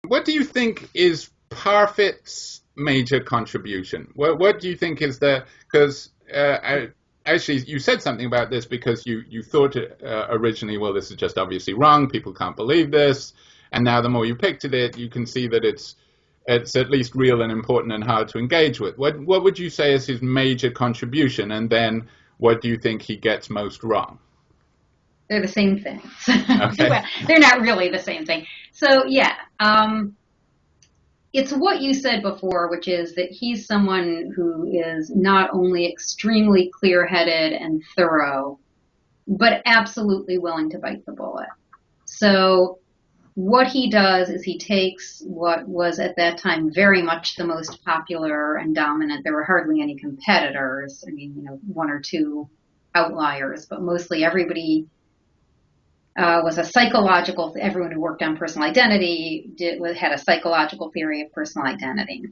What do you think is Parfit's major contribution? What do you think is the, because actually you said something about this because you thought originally, well, this is just obviously wrong. People can't believe this. And now the more you picked at it, you can see that it's at least real and important and hard to engage with. What would you say is his major contribution? And then what do you think he gets most wrong? They're the same things. Okay. Well, they're not really the same thing. So yeah, it's what you said before, which is that he's someone who is not only extremely clear-headed and thorough, but absolutely willing to bite the bullet. So what he does is he takes what was at that time very much the most popular and dominant. There were hardly any competitors. I mean, one or two outliers, but mostly everybody was a psychological. Everyone who worked on personal identity had a psychological theory of personal identity,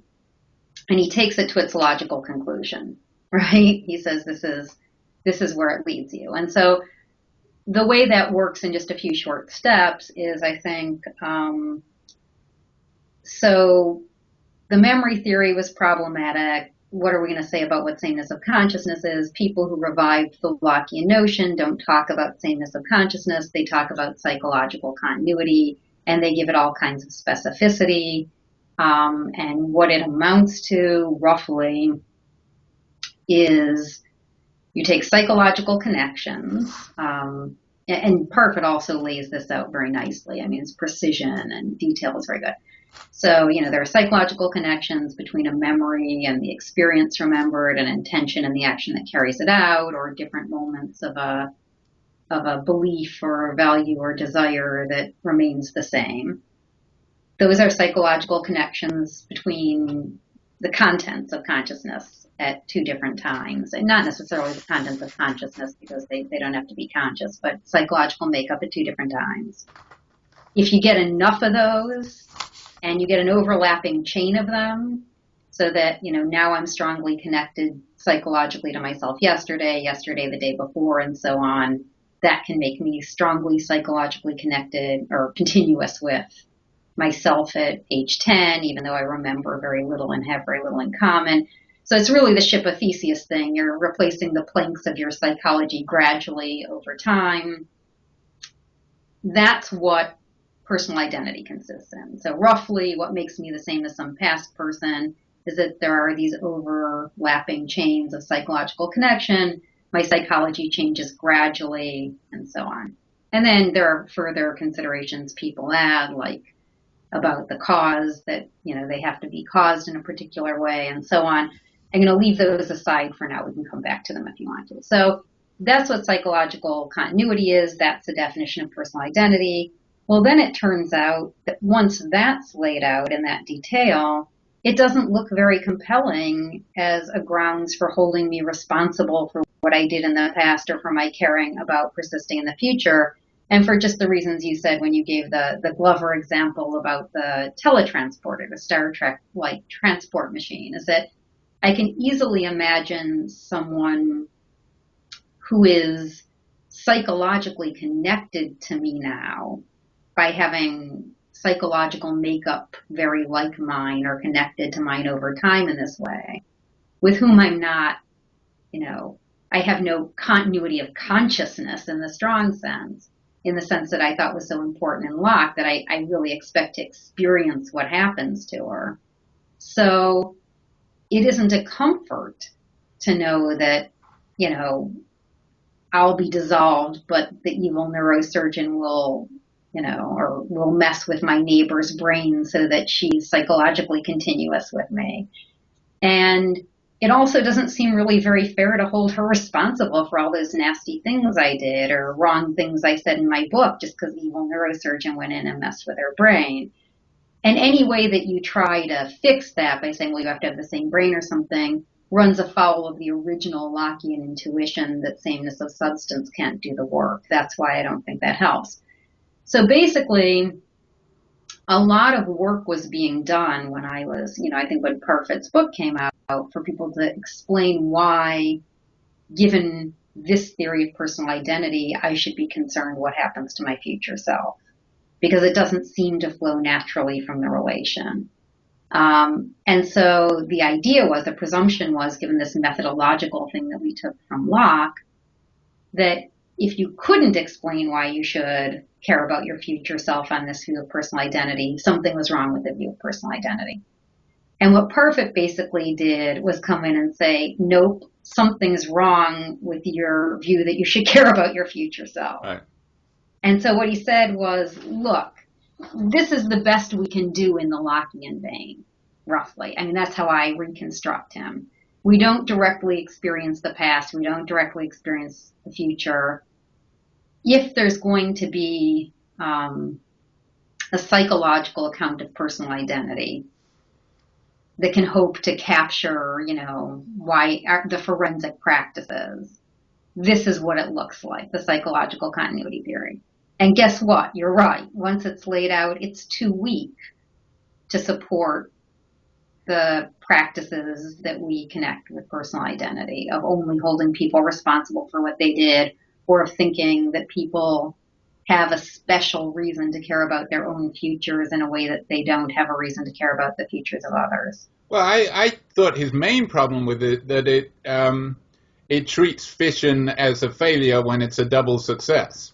and he takes it to its logical conclusion. Right? He says this is where it leads you, and so the way that works in just a few short steps is, I think, so the memory theory was problematic. What are we going to say about what sameness of consciousness is? People who revived the Lockean notion don't talk about sameness of consciousness. They talk about psychological continuity, and they give it all kinds of specificity. And what it amounts to, roughly, is you take psychological connections, and Parfit also lays this out very nicely. I mean, its precision and detail is very good. So, there are psychological connections between a memory and the experience remembered, and intention and the action that carries it out, or different moments of a belief or value or desire that remains the same. Those are psychological connections between the contents of consciousness at two different times, and not necessarily the contents of consciousness, because they don't have to be conscious, but psychological makeup at two different times. If you get enough of those, and you get an overlapping chain of them, so that, now I'm strongly connected psychologically to myself yesterday the day before, and so on, that can make me strongly psychologically connected or continuous with myself at age 10, even though I remember very little and have very little in common. So it's really the ship of Theseus thing. You're replacing the planks of your psychology gradually over time. That's what personal identity consists in. So roughly what makes me the same as some past person is that there are these overlapping chains of psychological connection. My psychology changes gradually, and so on. And then there are further considerations people add, like about the cause, that, they have to be caused in a particular way, and so on. I'm going to leave those aside for now. We can come back to them if you want to. So that's what psychological continuity is. That's the definition of personal identity. Well, then it turns out that once that's laid out in that detail, it doesn't look very compelling as a grounds for holding me responsible for what I did in the past, or for my caring about persisting in the future. And for just the reasons you said when you gave the Glover example about the teletransporter, the Star Trek-like transport machine, is that I can easily imagine someone who is psychologically connected to me now by having psychological makeup very like mine, or connected to mine over time in this way, with whom I'm not, I have no continuity of consciousness in the strong sense, in the sense that I thought was so important in Locke, that I really expect to experience what happens to her. So it isn't a comfort to know that, I'll be dissolved, but the evil neurosurgeon will, or will mess with my neighbor's brain so that she's psychologically continuous with me. And it also doesn't seem really very fair to hold her responsible for all those nasty things I did, or wrong things I said in my book, just because the evil neurosurgeon went in and messed with her brain. And any way that you try to fix that by saying, well, you have to have the same brain or something, runs afoul of the original Lockean intuition that sameness of substance can't do the work. That's why I don't think that helps. So basically, a lot of work was being done when I was, I think when Parfit's book came out, for people to explain why, given this theory of personal identity, I should be concerned what happens to my future self. because it doesn't seem to flow naturally from the relation. And so the idea was, the presumption was, given this methodological thing that we took from Locke, that if you couldn't explain why you should care about your future self on this view of personal identity, something was wrong with the view of personal identity. And what Parfit basically did was come in and say, nope, something's wrong with your view that you should care about your future self. Right. And so what he said was, look, this is the best we can do in the Lockean vein, roughly. I mean, that's how I reconstruct him. We don't directly experience the past. We don't directly experience the future. If there's going to be a psychological account of personal identity that can hope to capture, why the forensic practices, this is what it looks like, the psychological continuity theory. And guess what? You're right. Once it's laid out, it's too weak to support the practices that we connect with personal identity, of only holding people responsible for what they did, or of thinking that people have a special reason to care about their own futures in a way that they don't have a reason to care about the futures of others. Well, I thought his main problem with it, that it treats fission as a failure when it's a double success.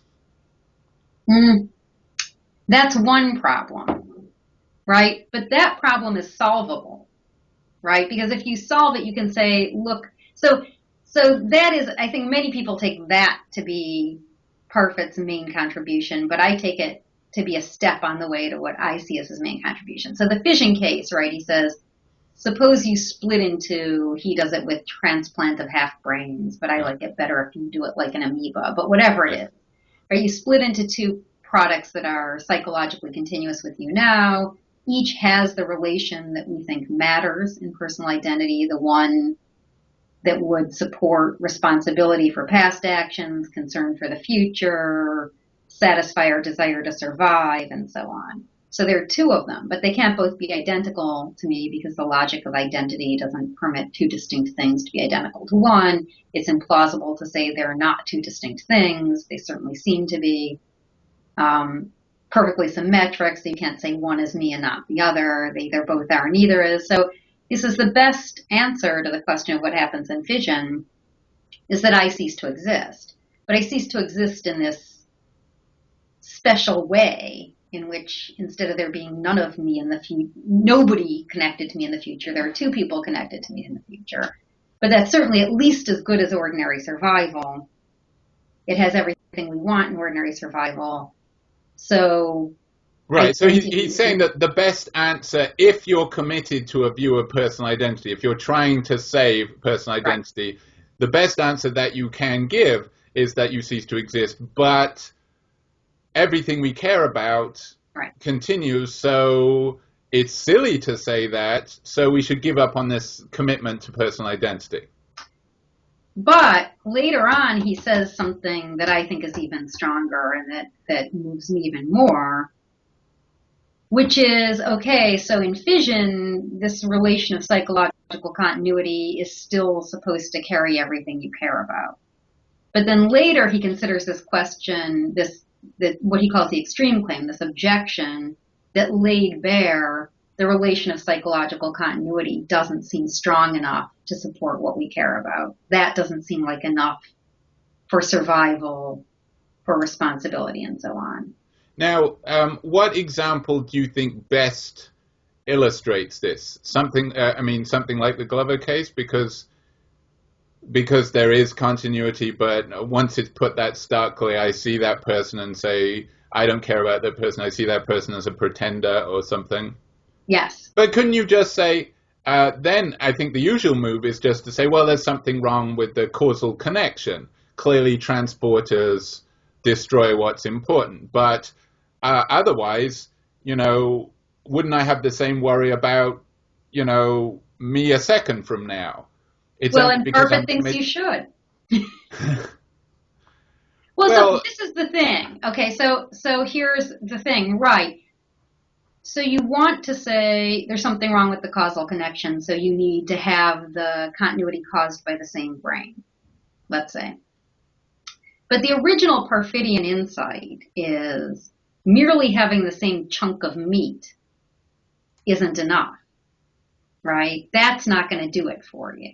That's one problem, right? But that problem is solvable, right? Because if you solve it, you can say, look, so that is, I think many people take that to be Parfit's main contribution, but I take it to be a step on the way to what I see as his main contribution. So the fission case, right, he says, suppose you split into, he does it with transplant of half brains, but I like it better if you do it like an amoeba, but whatever it is, right? You split into two products that are psychologically continuous with you now. Each has the relation that we think matters in personal identity, the one that would support responsibility for past actions, concern for the future, satisfy our desire to survive, and so on. So there are two of them, but they can't both be identical to me because the logic of identity doesn't permit two distinct things to be identical to one. It's implausible to say they're not two distinct things. They certainly seem to be perfectly symmetric, so you can't say one is me and not the other. They either both are, neither is. So this is the best answer to the question of what happens in fission, is that I cease to exist. But I cease to exist in this special way in which, instead of there being none of me in the future, nobody connected to me in the future, there are two people connected to me in the future. But that's certainly at least as good as ordinary survival. It has everything we want in ordinary survival. So right, so he's saying that the best answer, if you're committed to a view of personal identity, if you're trying to save personal identity, right, the best answer that you can give is that you cease to exist, but everything we care about continues, so it's silly to say that, so we should give up on this commitment to personal identity. But later on, he says something that I think is even stronger and that moves me even more, which is, okay, so in fission, this relation of psychological continuity is still supposed to carry everything you care about. But then later he considers this question, what he calls the extreme claim, this objection that laid bare the relation of psychological continuity doesn't seem strong enough to support what we care about. That doesn't seem like enough for survival, for responsibility, and so on. Now, what example do you think best illustrates this? Something like the Glover case, because there is continuity, but once it's put that starkly, I see that person and say, I don't care about that person. I see that person as a pretender or something. Yes. But couldn't you just say, then I think the usual move is just to say, well, there's something wrong with the causal connection. Clearly, transporters destroy what's important. But otherwise, wouldn't I have the same worry about, me a second from now? And Parfit thinks you should. So this is the thing. Okay, so here's the thing, right? So you want to say there's something wrong with the causal connection, so you need to have the continuity caused by the same brain, let's say. But the original Parfitian insight is merely having the same chunk of meat isn't enough, right? That's not going to do it for you.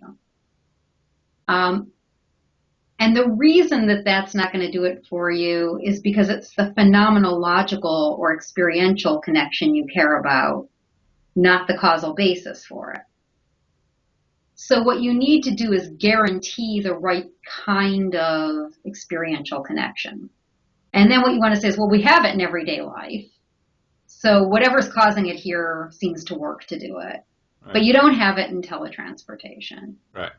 And the reason that that's not going to do it for you is because it's the phenomenological or experiential connection you care about, not the causal basis for it. So what you need to do is guarantee the right kind of experiential connection. And then what you want to say is, well, we have it in everyday life. So whatever's causing it here seems to work to do it. Right. But you don't have it in teletransportation. Right.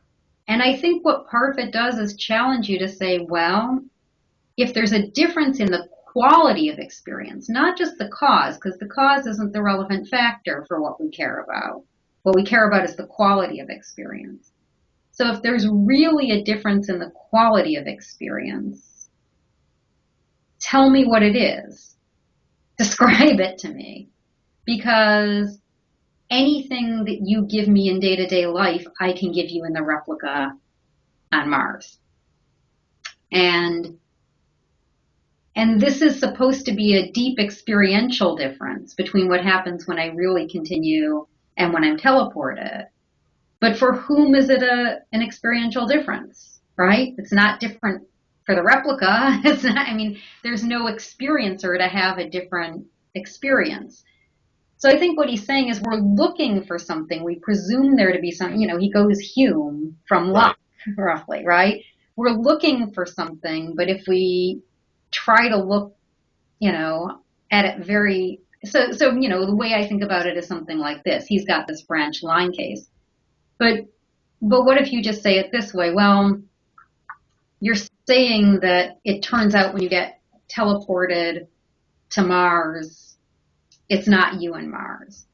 And I think what Parfit does is challenge you to say, well, if there's a difference in the quality of experience, not just the cause, because the cause isn't the relevant factor for what we care about. What we care about is the quality of experience. So if there's really a difference in the quality of experience, tell me what it is. Describe it to me. Because anything that you give me in day-to-day life, I can give you in the replica on Mars. And this is supposed to be a deep experiential difference between what happens when I really continue and when I'm teleported. But for whom is it an experiential difference, right? It's not different for the replica. It's not, I mean, there's no experiencer to have a different experience. So I think what he's saying is we're looking for something. We presume there to be something, he goes Hume from luck, roughly, right? We're looking for something, but if we try to look, at it very, so the way I think about it is something like this. He's got this branch line case. But what if you just say it this way? Well, you're saying that it turns out when you get teleported to Mars, it's not you and Mars.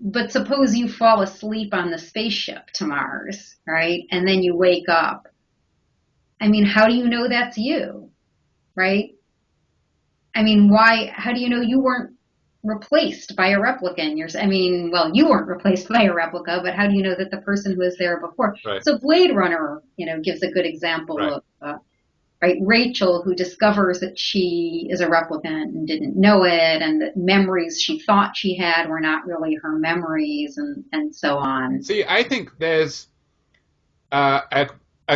But suppose you fall asleep on the spaceship to Mars, right? And then you wake up. I mean, how do you know that's you, right? I mean, how do you know you weren't replaced by a replica in yours? I mean, well, you weren't replaced by a replica, but how do you know that the person who was there before? Right. So Blade Runner, gives a good example of, Rachel, who discovers that she is a replicant and didn't know it, and that memories she thought she had were not really her memories, and so on. See, I think there's a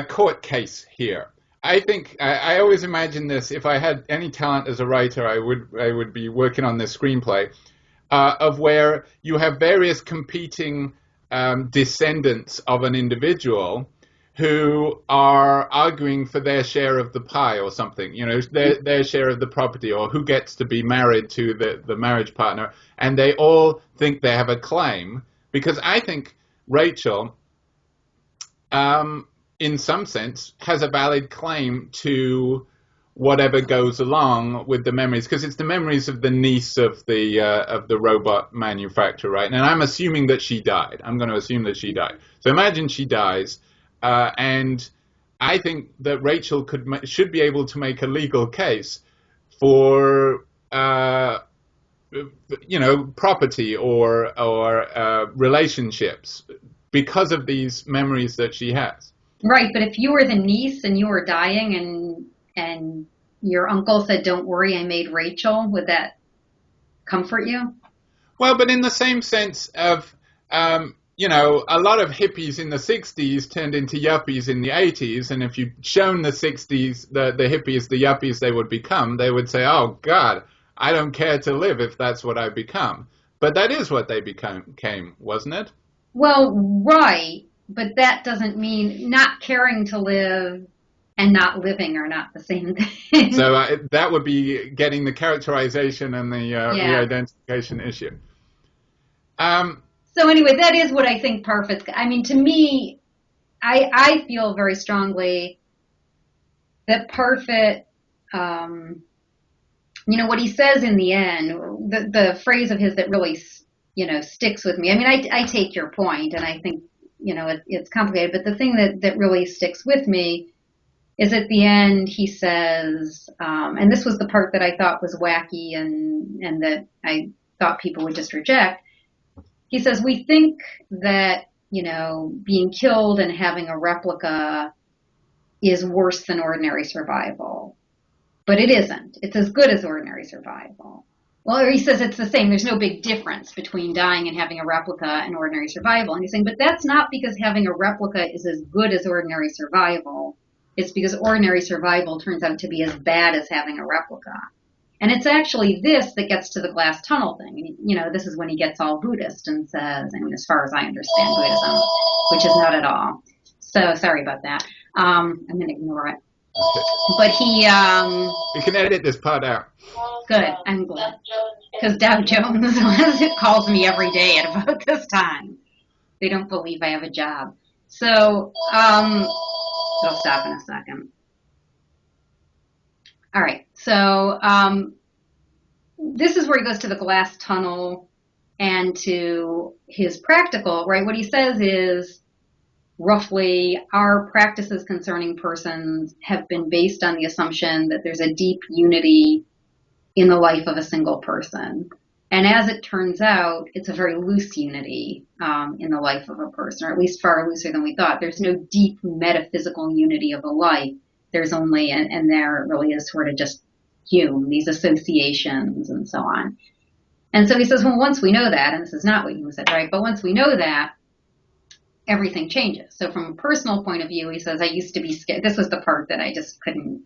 court case here. I think I always imagine this. If I had any talent as a writer, I would be working on this screenplay of where you have various competing descendants of an individual who are arguing for their share of the pie or something, their share of the property, or who gets to be married to the marriage partner, and they all think they have a claim, because I think Rachel, in some sense, has a valid claim to whatever goes along with the memories, because it's the memories of the niece of the robot manufacturer, right? And I'm assuming that she died. I'm going to assume that she died. So imagine she dies. And I think that Rachel should be able to make a legal case for, property or relationships because of these memories that she has. Right, but if you were the niece and you were dying and your uncle said, "Don't worry, I made Rachel," would that comfort you? Well, but in the same sense of a lot of hippies in the 60s turned into yuppies in the 80s, and if you'd shown the 60s, the hippies, the yuppies they would become, they would say, oh, God, I don't care to live if that's what I become. But that is what they became, wasn't it? Well, right, but that doesn't mean not caring to live and not living are not the same thing. So that would be getting the characterization and the re-identification issue. So anyway, that is what I think Parfit's. I mean, to me, I feel very strongly that Parfit, what he says in the end, the phrase of his that really, sticks with me. I mean, I take your point, and I think, it's complicated, but the thing that really sticks with me is at the end he says, and this was the part that I thought was wacky and that I thought people would just reject. He says, we think that, being killed and having a replica is worse than ordinary survival. but it isn't. It's as good as ordinary survival. Well, he says it's the same. There's no big difference between dying and having a replica and ordinary survival. And he's saying, but that's not because having a replica is as good as ordinary survival. It's because ordinary survival turns out to be as bad as having a replica. And it's actually this that gets to the glass tunnel thing. You know, this is when he gets all Buddhist and says, I mean, as far as I understand Buddhism, which is not at all. So sorry about that. I'm going to ignore it. But he... You can edit this part out. Good, I'm glad. Because Dow Jones calls me every day at about this time. They don't believe I have a job. So, I'll stop in a second. All right, so this is where he goes to the glass tunnel and to his practical, right? What he says is, roughly, our practices concerning persons have been based on the assumption that there's a deep unity in the life of a single person. And as it turns out, it's a very loose unity in the life of a person, or at least far looser than we thought. There's no deep metaphysical unity of a life. There's only, and there really is sort of just Hume, these associations and so on. And so he says, well, once we know that, and this is not what Hume said, right? But once we know that, everything changes. So from a personal point of view, he says, I used to be scared. This was the part that I just couldn't,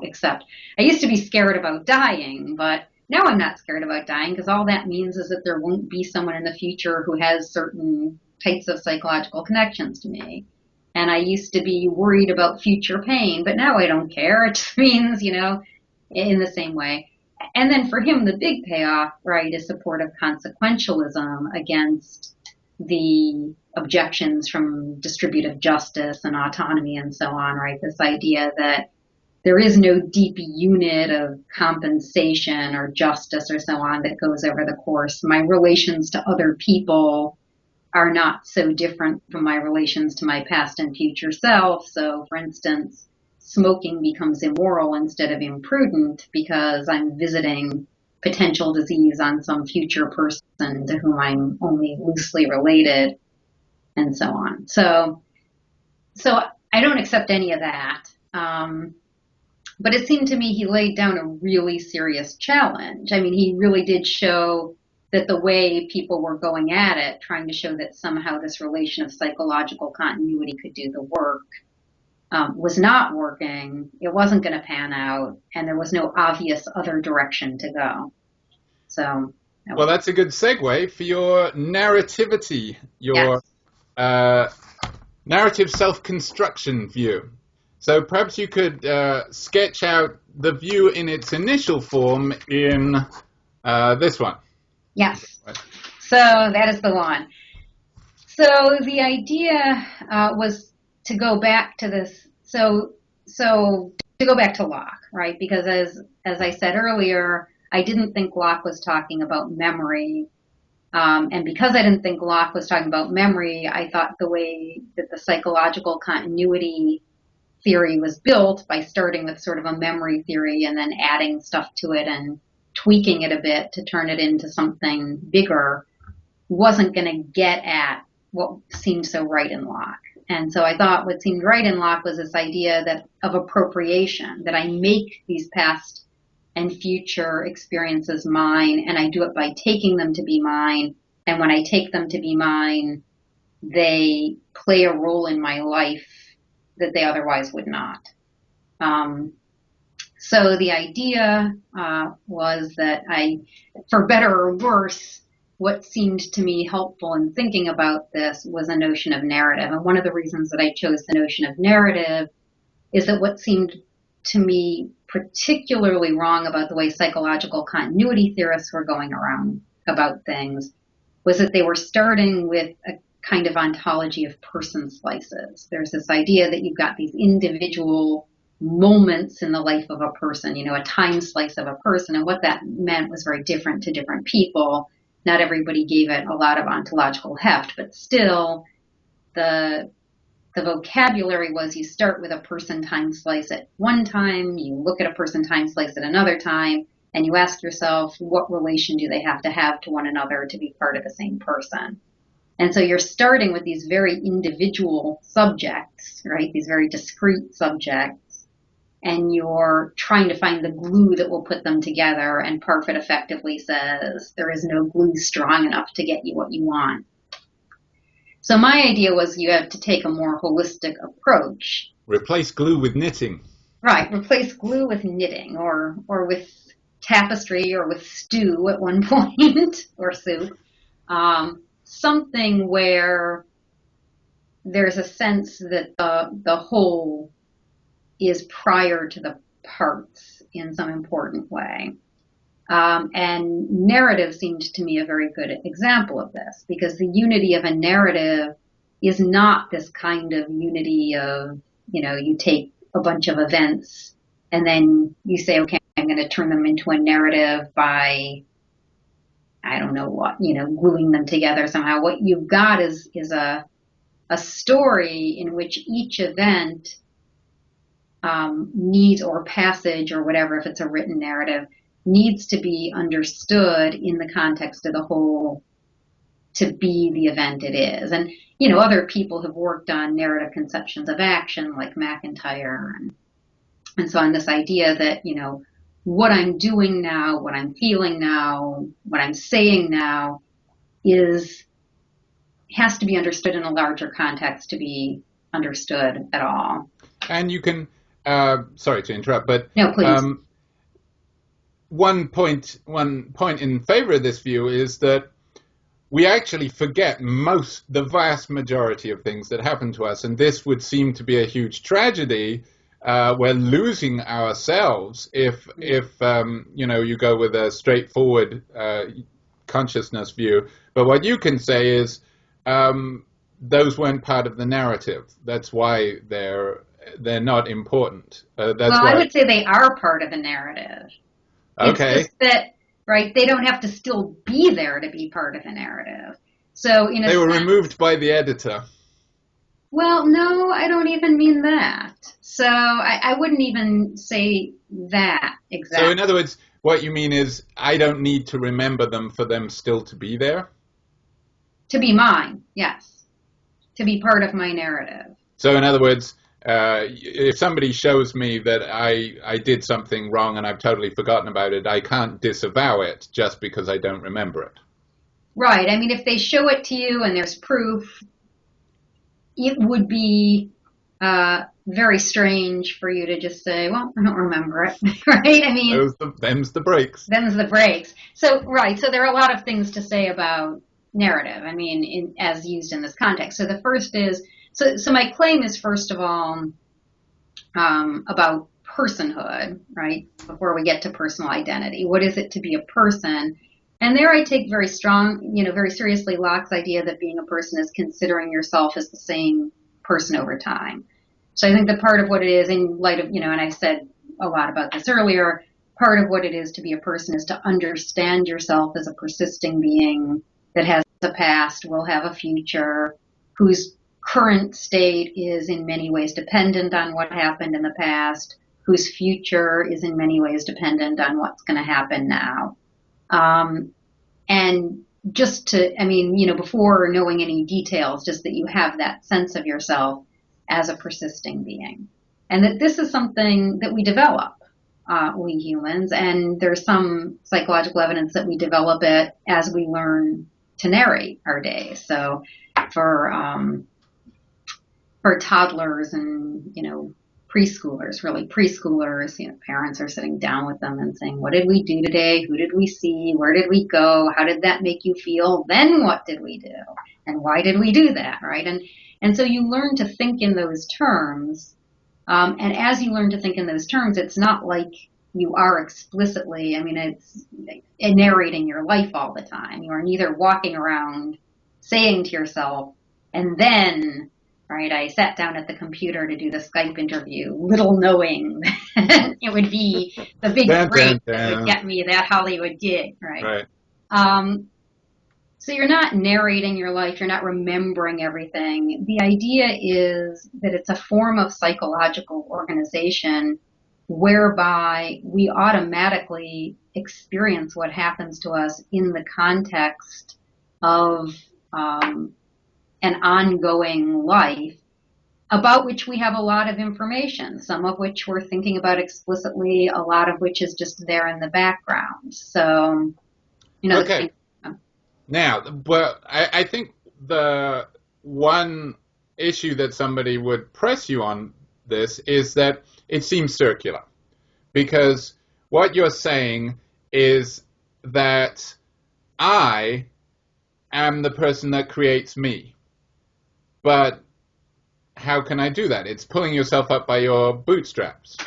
accept. I used to be scared about dying, but now I'm not scared about dying because all that means is that there won't be someone in the future who has certain types of psychological connections to me. And I used to be worried about future pain, but now I don't care. It just means, in the same way. And then for him, the big payoff, right, is support of consequentialism against the objections from distributive justice and autonomy and so on, right? This idea that there is no deep unit of compensation or justice or so on that goes over the course. My relations to other people are not so different from my relations to my past and future self. So, for instance, smoking becomes immoral instead of imprudent because I'm visiting potential disease on some future person to whom I'm only loosely related, and so on. So I don't accept any of that. But it seemed to me he laid down a really serious challenge. I mean, he really did show that the way people were going at it, trying to show that somehow this relation of psychological continuity could do the work, was not working. It wasn't going to pan out, and there was no obvious other direction to go. So, well, that's a good segue for your narrativity, your narrative self-construction view. So perhaps you could sketch out the view in its initial form in this one. Yes. So that is the one. So the idea was to go back to this. So to go back to Locke, right? Because as I said earlier, I didn't think Locke was talking about memory. And because I didn't think Locke was talking about memory, I thought the way that the psychological continuity theory was built by starting with sort of a memory theory and then adding stuff to it and tweaking it a bit to turn it into something bigger wasn't going to get at what seemed so right in Locke. And so I thought what seemed right in Locke was this idea that of appropriation, that I make these past and future experiences mine, and I do it by taking them to be mine. And when I take them to be mine, they play a role in my life that they otherwise would not. So the idea was that for better or worse, what seemed to me helpful in thinking about this was a notion of narrative. And one of the reasons that I chose the notion of narrative is that what seemed to me particularly wrong about the way psychological continuity theorists were going around about things was that they were starting with a kind of ontology of person slices. There's this idea that you've got these individual moments in the life of a person, a time slice of a person, and what that meant was very different to different people. Not everybody gave it a lot of ontological heft, but still the vocabulary was you start with a person time slice at one time, you look at a person time slice at another time, and you ask yourself, what relation do they have to one another to be part of the same person? And so you're starting with these very individual subjects, right? These very discrete subjects. and you're trying to find the glue that will put them together, and Parfit effectively says there is no glue strong enough to get you what you want. So my idea was you have to take a more holistic approach. Replace glue with knitting. Right, replace glue with knitting, or with tapestry, or with stew at one point, or soup. Something where there's a sense that the whole is prior to the parts in some important way. And narrative seemed to me a very good example of this, because the unity of a narrative is not this kind of unity of, you take a bunch of events and then you say, okay, I'm going to turn them into a narrative by, I don't know what, gluing them together somehow. What you've got is a story in which each event needs, or passage or whatever, if it's a written narrative, needs to be understood in the context of the whole to be the event it is. And, other people have worked on narrative conceptions of action, like McIntyre, and so on, this idea that, what I'm doing now, what I'm feeling now, what I'm saying now has to be understood in a larger context to be understood at all. And you can, sorry to interrupt, but no, please. One point in favor of this view is that we actually forget the vast majority of things that happen to us, and this would seem to be a huge tragedy. We're losing ourselves if you go with a straightforward consciousness view. But what you can say is those weren't part of the narrative. That's why they're not important. I would say they are part of the narrative. Okay. It's just that, right, they don't have to still be there to be part of the narrative. So they were removed by the editor. Well, no, I don't even mean that. So I wouldn't even say that exactly. So in other words, what you mean is I don't need to remember them for them still to be there? To be mine, yes. To be part of my narrative. So in other words, if somebody shows me that I did something wrong and I've totally forgotten about it, I can't disavow it just because I don't remember it. Right. I mean, if they show it to you and there's proof, it would be very strange for you to just say, well, I don't remember it, right? I mean, them's the breaks. Them's the breaks. So, right. So there are a lot of things to say about narrative, I mean, as used in this context. So the first is, so my claim is, first of all, about personhood, right? Before we get to personal identity. What is it to be a person? And there I take very seriously Locke's idea that being a person is considering yourself as the same person over time. So I think that part of what it is, in light of, and I said a lot about this earlier, part of what it is to be a person is to understand yourself as a persisting being that has a past, will have a future, whose current state is in many ways dependent on what happened in the past, whose future is in many ways dependent on what's going to happen now. And just to, before knowing any details, just that you have that sense of yourself as a persisting being. And that this is something that we develop, we humans, and there's some psychological evidence that we develop it as we learn to narrate our days. So for toddlers and, preschoolers, parents are sitting down with them and saying, what did we do today? Who did we see? Where did we go? How did that make you feel? Then what did we do? And why did we do that, right? And so you learn to think in those terms. And as you learn to think in those terms, it's not like you are explicitly, it's narrating your life all the time. You are neither walking around saying to yourself, and then, right, I sat down at the computer to do the Skype interview, little knowing it would be the big break that would get me that Hollywood gig, right? So you're not narrating your life, you're not remembering everything. The idea is that it's a form of psychological organization whereby we automatically experience what happens to us in the context of an ongoing life about which we have a lot of information, some of which we're thinking about explicitly, a lot of which is just there in the background. So, Okay. Now, but I think the one issue that somebody would press you on this is that it seems circular. Because what you're saying is that I am the person that creates me. But how can I do that? It's pulling yourself up by your bootstraps.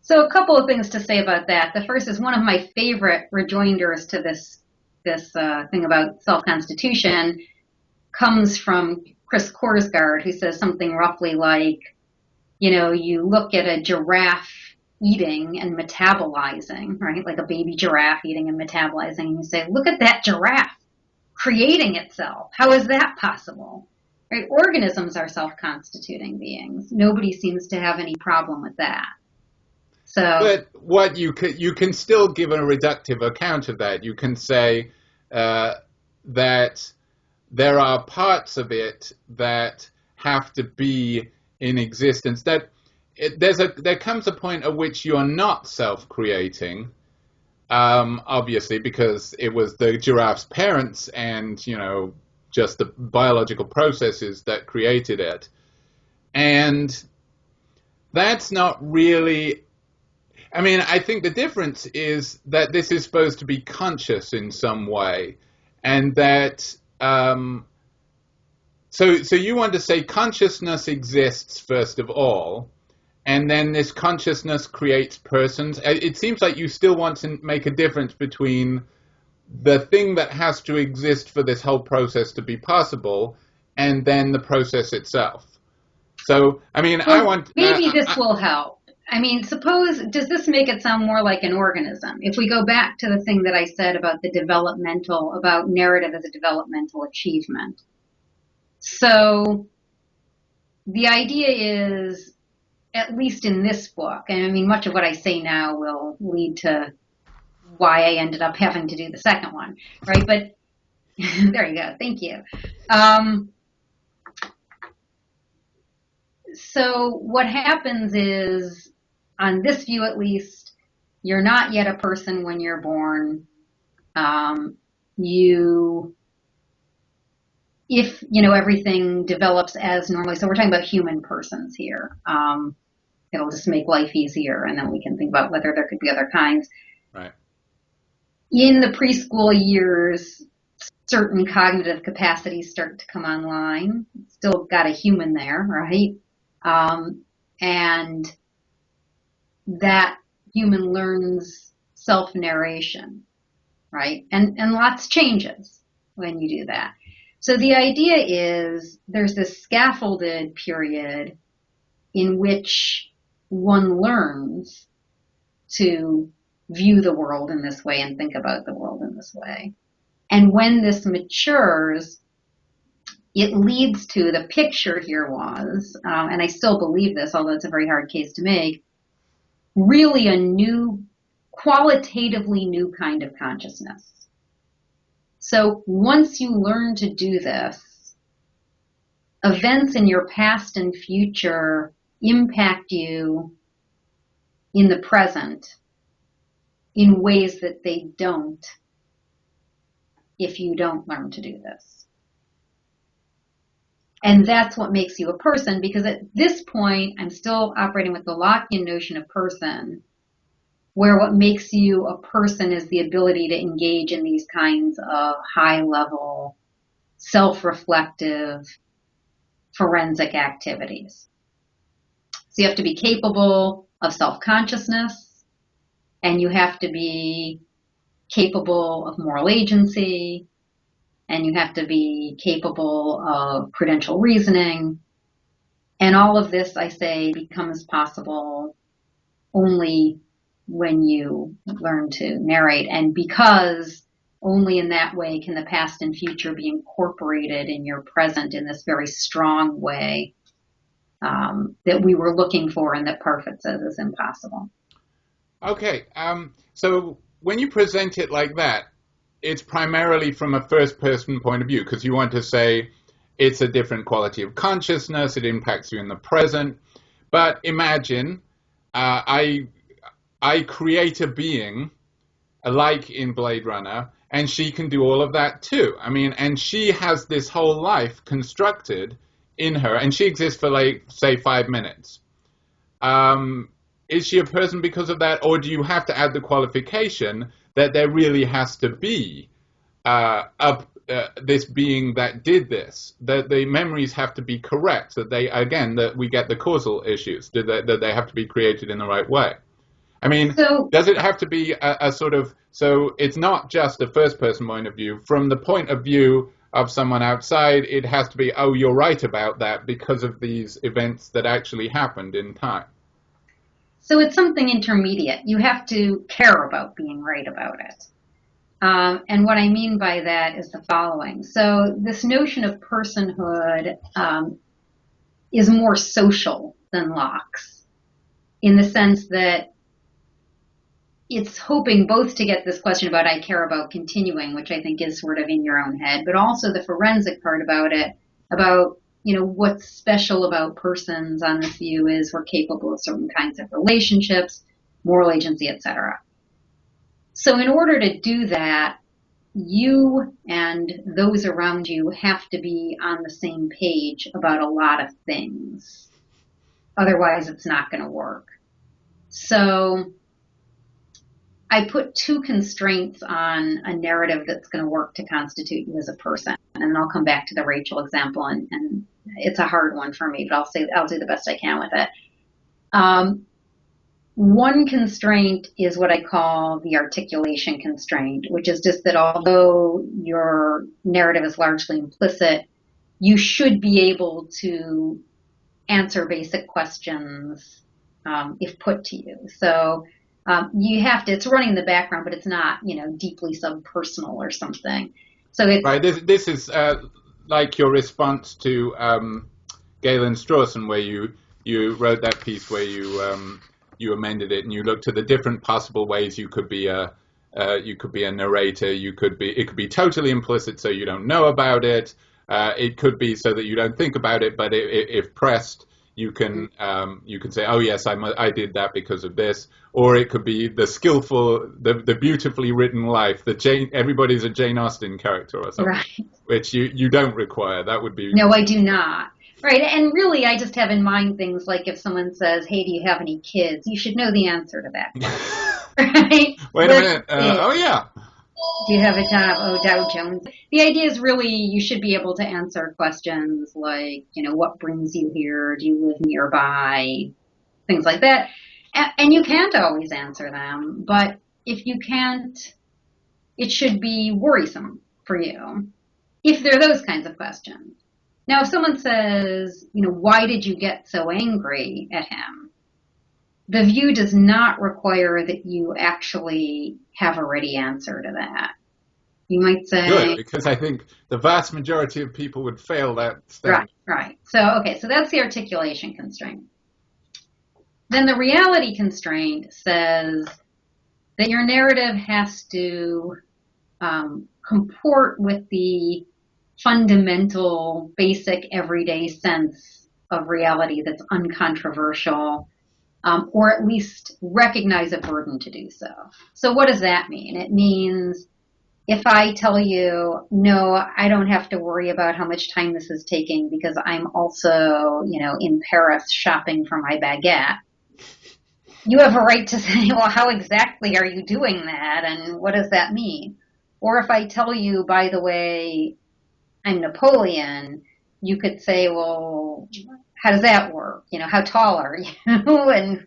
So a couple of things to say about that. The first is one of my favorite rejoinders to this thing about self-constitution comes from Chris Korsgaard, who says something roughly like, you look at a giraffe eating and metabolizing, right? Like a baby giraffe eating and metabolizing, and you say, look at that giraffe creating itself. How is that possible? Right? Organisms are self-constituting beings. Nobody seems to have any problem with that. So, but what you can still give a reductive account of that. You can say that there are parts of it that have to be in existence. That there comes a point at which you're not self-creating, obviously, because it was the giraffe's parents and just the biological processes that created it, and that's not really. I mean, I think the difference is that this is supposed to be conscious in some way, and that so you want to say consciousness exists first of all, and then this consciousness creates persons. It seems like you still want to make a difference between the thing that has to exist for this whole process to be possible, and then the process itself. So, I mean, maybe this will help. I mean, does this make it sound more like an organism? If we go back to the thing that I said about about narrative as a developmental achievement. So the idea is, at least in this book, and I mean, much of what I say now will lead to why I ended up having to do the second one, right? But there you go. Thank you. So what happens is, on this view at least, you're not yet a person when you're born. If everything develops as normally, so we're talking about human persons here. It'll just make life easier, and then we can think about whether there could be other kinds. Right. In the preschool years, certain cognitive capacities start to come online. Still got a human there, right? And that human learns self-narration, right? And lots changes when you do that. So the idea is there's this scaffolded period in which one learns to view the world in this way and think about the world in this way. And when this matures, it leads to, the picture here was, and I still believe this, although it's a very hard case to make, really a new, qualitatively new kind of consciousness. So once you learn to do this, events in your past and future impact you in the present in ways that they don't if you don't learn to do this. And that's what makes you a person, because at this point, I'm still operating with the Lockean notion of person, where what makes you a person is the ability to engage in these kinds of high-level, self-reflective, forensic activities. So you have to be capable of self-consciousness, and you have to be capable of moral agency, and you have to be capable of prudential reasoning. And all of this, I say, becomes possible only when you learn to narrate, and because only in that way can the past and future be incorporated in your present in this very strong way that we were looking for and that Parfit says is impossible. Okay, so when you present it like that, it's primarily from a first-person point of view, because you want to say it's a different quality of consciousness. It impacts you in the present. But imagine I create a being like in Blade Runner, and she can do all of that too. I mean, and she has this whole life constructed in her, and she exists for, like, say, 5 minutes. Is she a person because of that, or do you have to add the qualification that there really has to be this being that did this, that the memories have to be correct, that they, again, that we get the causal issues, that they have to be created in the right way? I mean, does it have to be a sort of, so it's not just a first person point of view. From the point of view of someone outside, it has to be, oh, you're right about that because of these events that actually happened in time. So it's something intermediate. You have to care about being right about it. And what I mean by that is the following. So this notion of personhood is more social than Locke's, in the sense that it's hoping both to get this question about I care about continuing, which I think is sort of in your own head, but also the forensic part about it, about, you know, what's special about persons on this view is we're capable of certain kinds of relationships, moral agency, etc. So in order to do that, you and those around you have to be on the same page about a lot of things. Otherwise, it's not going to work. So I put two constraints on a narrative that's going to work to constitute you as a person. And I'll come back to the Rachel example, and it's a hard one for me, but I'll do the best I can with it. One constraint is what I call the articulation constraint, which is just that although your narrative is largely implicit, you should be able to answer basic questions if put to you. So you have to, it's running in the background, but it's not, you know, deeply subpersonal or something. So it's right. This is like your response to Galen Strawson, where you wrote that piece where you amended it and you looked at the different possible ways you could be a narrator. It could be totally implicit, so you don't know about it. It could be so that you don't think about it, but if pressed, you can say, oh yes, I did that because of this. Or it could be the skillful, the beautifully written life. Everybody's a Jane Austen character or something, right. Which you don't require. That would be no, I do not. Right, and really, I just have in mind things like if someone says, "Hey, do you have any kids?" You should know the answer to that question, right? Wait a minute. Oh yeah. Do you have a job? Oh, Dow Jones. The idea is really you should be able to answer questions like, you know, what brings you here? Do you live nearby? Things like that. And you can't always answer them, but if you can't, it should be worrisome for you if they're those kinds of questions. Now, if someone says, you know, why did you get so angry at him? The view does not require that you actually have a ready answer to that. You might say... Good, because I think the vast majority of people would fail that step. Right. So that's the articulation constraint. Then the reality constraint says that your narrative has to comport with the fundamental, basic, everyday sense of reality that's uncontroversial, or at least recognize a burden to do so. So what does that mean? It means if I tell you, no, I don't have to worry about how much time this is taking because I'm also, you know, in Paris shopping for my baguette, you have a right to say, well, how exactly are you doing that? And what does that mean? Or if I tell you, by the way, I'm Napoleon, you could say, well, how does that work? You know, how tall are you? And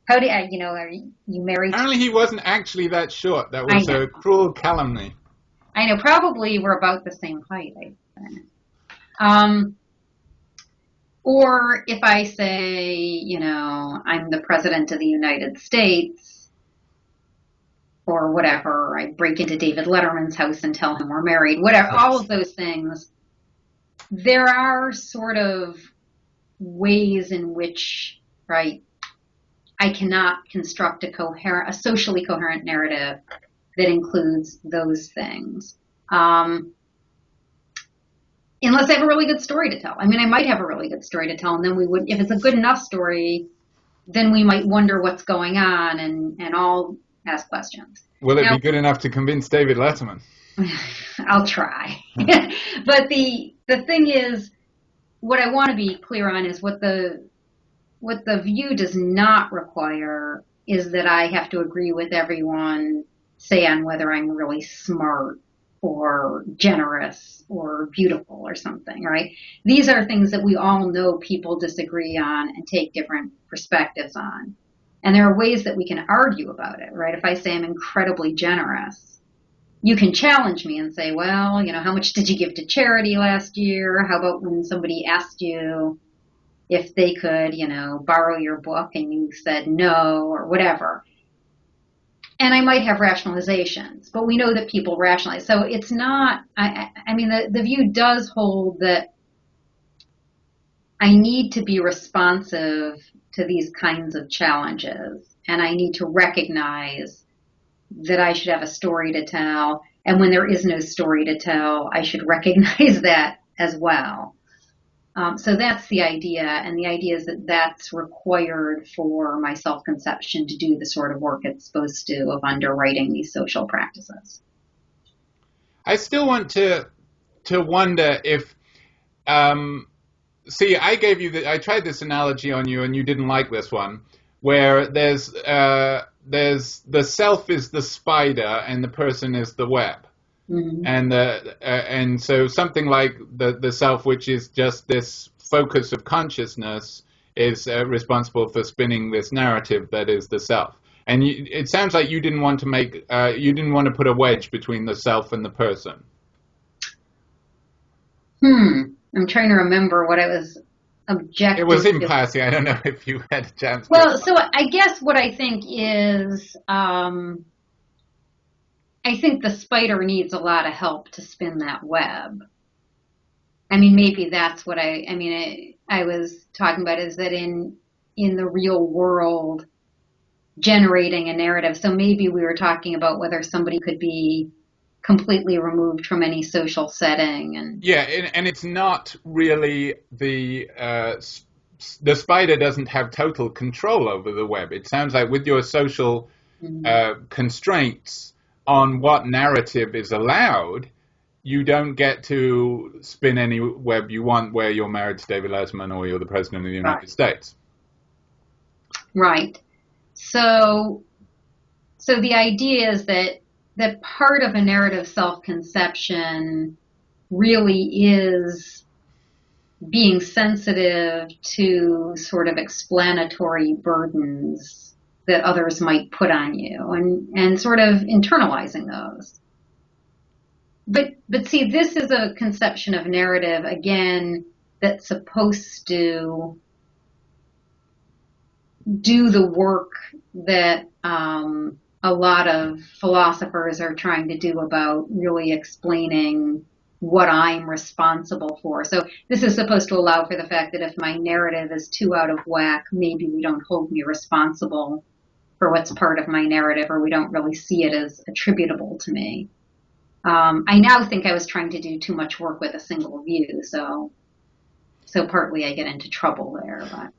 how do you know, are you married? Apparently he wasn't actually that short. That was a cruel calumny. I know, probably we're about the same height, I think. Or if I say, you know, I'm the president of the United States, or whatever, I break into David Letterman's house and tell him we're married, whatever, all of those things, there are sort of ways in which, right, I cannot construct a socially coherent narrative that includes those things. unless I have a really good story to tell. I mean, I might have a really good story to tell, and then we would, if it's a good enough story, then we might wonder what's going on and all ask questions. Will it Now, be good enough to convince David Letterman? I'll try. But the thing is, what I want to be clear on is what the view does not require is that I have to agree with everyone, say on whether I'm really smart or generous or beautiful or something, right? These are things that we all know people disagree on and take different perspectives on. And there are ways that we can argue about it, right? If I say I'm incredibly generous, you can challenge me and say, well, how much did you give to charity last year? How about when somebody asked you if they could, borrow your book and you said no or whatever? And I might have rationalizations, but we know that people rationalize. So it's not, I mean, the view does hold that I need to be responsive to these kinds of challenges, and I need to recognize that I should have a story to tell. And when there is no story to tell, I should recognize that as well. So that's the idea. And the idea is that that's required for my self-conception to do the sort of work it's supposed to of underwriting these social practices. I still want to wonder if, see, I tried this analogy on you and you didn't like this one, where there's the self is the spider and the person is the web. Mm-hmm. And so something like the self, which is just this focus of consciousness, is responsible for spinning this narrative that is the self. And it sounds like you didn't want to put a wedge between the self and the person. I'm trying to remember what I was objecting. It was in passing. I don't know if you had a chance. Well, so I guess what I think is, I think the spider needs a lot of help to spin that web. I mean, maybe that's what I was talking about, is that in the real world, generating a narrative. So maybe we were talking about whether somebody could be completely removed from any social setting. And it's not really the spider doesn't have total control over the web. It sounds like with your social constraints on what narrative is allowed, you don't get to spin any web you want where you're married to David Letterman or you're the president of the United States. Right. So the idea is that part of a narrative self-conception really is being sensitive to sort of explanatory burdens that others might put on you and sort of internalizing those. But see, this is a conception of narrative, again, that's supposed to do the work that a lot of philosophers are trying to do about really explaining what I'm responsible for. So this is supposed to allow for the fact that if my narrative is too out of whack, maybe we don't hold me responsible for what's part of my narrative, or we don't really see it as attributable to me. I now think I was trying to do too much work with a single view, so partly I get into trouble there. But